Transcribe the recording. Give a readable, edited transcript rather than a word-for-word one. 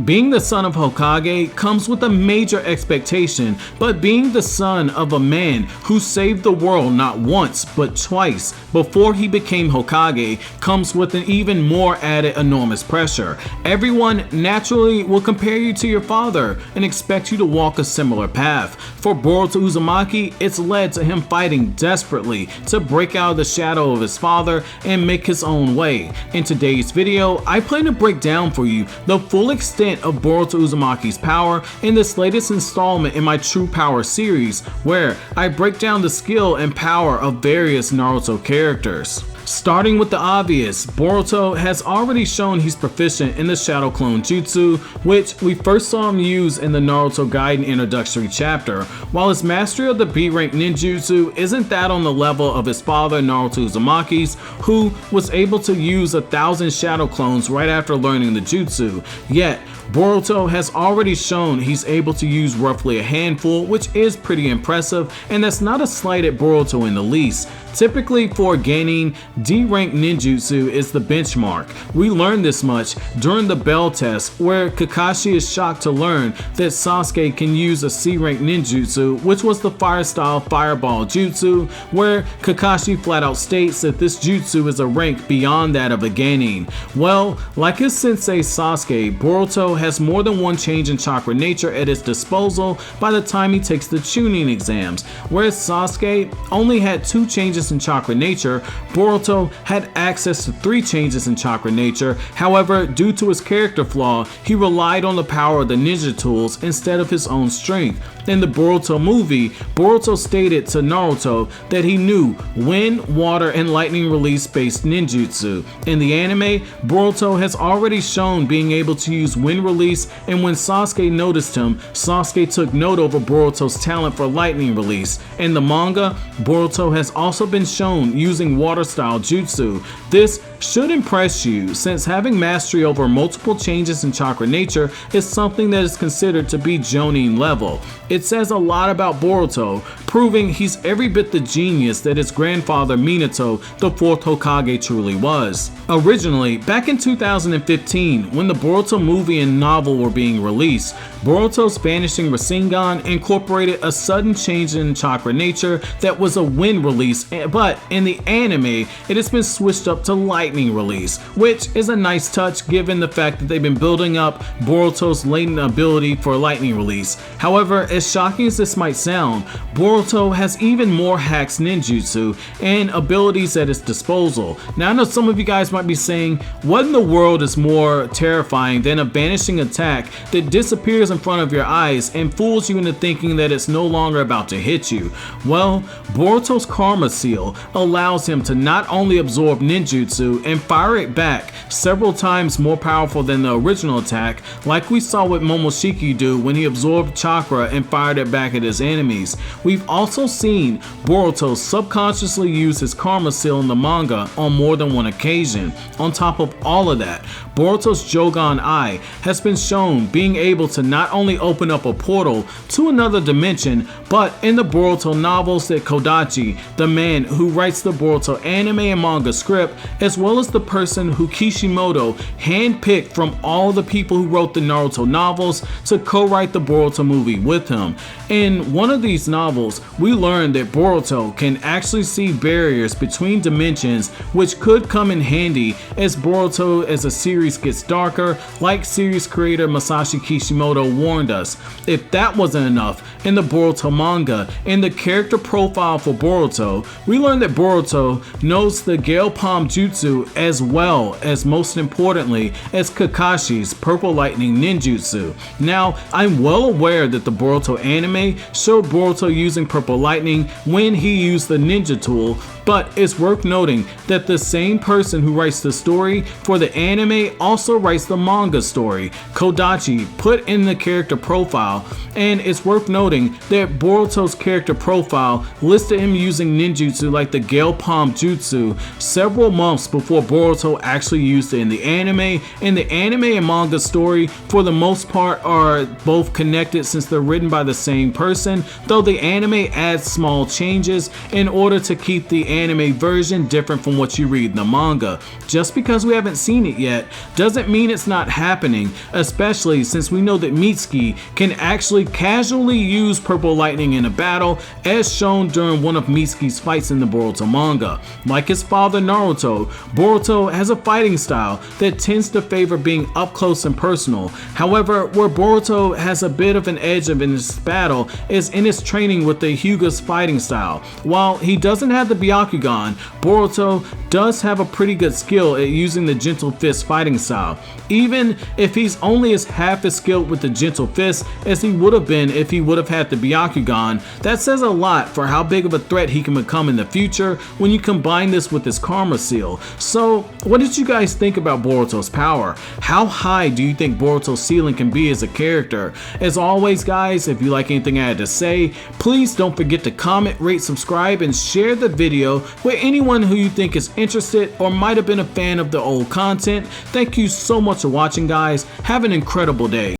Being the son of Hokage comes with a major expectation, but being the son of a man who saved the world not once but twice before he became Hokage comes with an even more added enormous pressure. Everyone naturally will compare you to your father and expect you to walk a similar path. For Boruto Uzumaki, it's led to him fighting desperately to break out of the shadow of his father and make his own way. In today's video, I plan to break down for you the full extent of Boruto Uzumaki's power in this latest installment in my True Power series, where I break down the skill and power of various Naruto characters. Starting with the obvious, Boruto has already shown he's proficient in the Shadow Clone Jutsu, which we first saw him use in the Naruto Gaiden introductory chapter. While his mastery of the B-rank ninjutsu isn't that on the level of his father Naruto Uzumaki's, who was able to use 1,000 Shadow Clones right after learning the jutsu, yet Boruto has already shown he's able to use roughly a handful, which is pretty impressive, and that's not a slight at Boruto in the least. Typically for gaining D-rank ninjutsu is the benchmark. We learned this much during the Bell test, where Kakashi is shocked to learn that Sasuke can use a C-rank ninjutsu, which was the fire style fireball jutsu, where Kakashi flat out states that this jutsu is a rank beyond that of a genin. Well, like his sensei Sasuke, Boruto has more than one change in chakra nature at his disposal by the time he takes the Chunin exams. Whereas Sasuke only had 2 changes in chakra nature, Boruto had access to 3 changes in chakra nature. However, due to his character flaw, he relied on the power of the ninja tools instead of his own strength. In the Boruto movie, Boruto stated to Naruto that he knew wind, water, and lightning release based ninjutsu. In the anime, Boruto has already shown being able to use wind release, and when Sasuke noticed him, Sasuke took note over Boruto's talent for lightning release. In the manga, Boruto has also been shown using water style jutsu. This should impress you, since having mastery over multiple changes in chakra nature is something that is considered to be Jonin level. It says a lot about Boruto, proving he's every bit the genius that his grandfather Minato, the 4th Hokage, truly was. Originally, back in 2015, when the Boruto movie and novel were being released, Boruto's vanishing Rasengan incorporated a sudden change in chakra nature that was a wind release, but in the anime, it has been switched up to lightning release, which is a nice touch given the fact that they've been building up Boruto's latent ability for lightning release. However, as shocking as this might sound, Boruto has even more hacks ninjutsu and abilities at his disposal. Now I know some of you guys might be saying, what in the world is more terrifying than a vanishing attack that disappears in front of your eyes and fools you into thinking that it's no longer about to hit you? Well, Boruto's Karma Seal allows him to not only absorb ninjutsu and fire it back several times more powerful than the original attack, like we saw what Momoshiki do when he absorbed chakra and fired it back at his enemies. We've also seen Boruto subconsciously use his Karma Seal in the manga on more than one occasion. On top of all of that, Boruto's Jogan Eye has been shown being able to not only open up a portal to another dimension, but in the Boruto novels that Kodachi, the man who writes the Boruto anime and manga script, as well as the person who Kishimoto handpicked from all the people who wrote the Naruto novels to co-write the Boruto movie with him. In one of these novels, we learned that Boruto can actually see barriers between dimensions, which could come in handy as Boruto as a series gets darker, like series creator Masashi Kishimoto warned us. If that wasn't enough, in the Boruto manga, in the character profile for Boruto, we learned that Boruto knows the Gale Palm Jutsu as well as, most importantly, as Kakashi's Purple Lightning Ninjutsu. Now, I'm well aware that the Boruto anime showed Boruto using Purple Lightning when he used the ninja tool, but it's worth noting that the same person who writes the story for the anime also writes the manga story. Kodachi put in the character profile, and it's worth noting that Boruto's character profile listed him using ninjutsu like the Gale Palm Jutsu several months before Boruto actually used it in the anime. And the anime and manga story, for the most part, are both connected since they're written by the same person, though the anime adds small changes in order to keep the anime version different from what you read in the manga. Just because we haven't seen it yet doesn't mean it's not happening, especially since we know that Mitsuki can actually casually use purple lightning in a battle, as shown during one of Mitsuki's fights in the Boruto manga. Like his father Naruto, Boruto has a fighting style that tends to favor being up close and personal. However, where Boruto has a bit of an edge in this battle is in his training with the Hyuga's fighting style. While he doesn't have the Byakugan, Boruto does have a pretty good skill at using the Gentle Fist fighting style, even if he's only as half as skilled with the Gentle Fist as he would have been if he would have had the Byakugan. That says a lot for how big of a threat he can become in the future when you combine this with his Karma Seal. So what did you guys think about Boruto's power? How high do you think Boruto's ceiling can be as a character? As always guys, if you like anything I had to say, please don't forget to comment, rate, subscribe, and share the video with anyone who you think is interested or might have been a fan of the old content. Thank you so much for watching guys. Have an incredible day.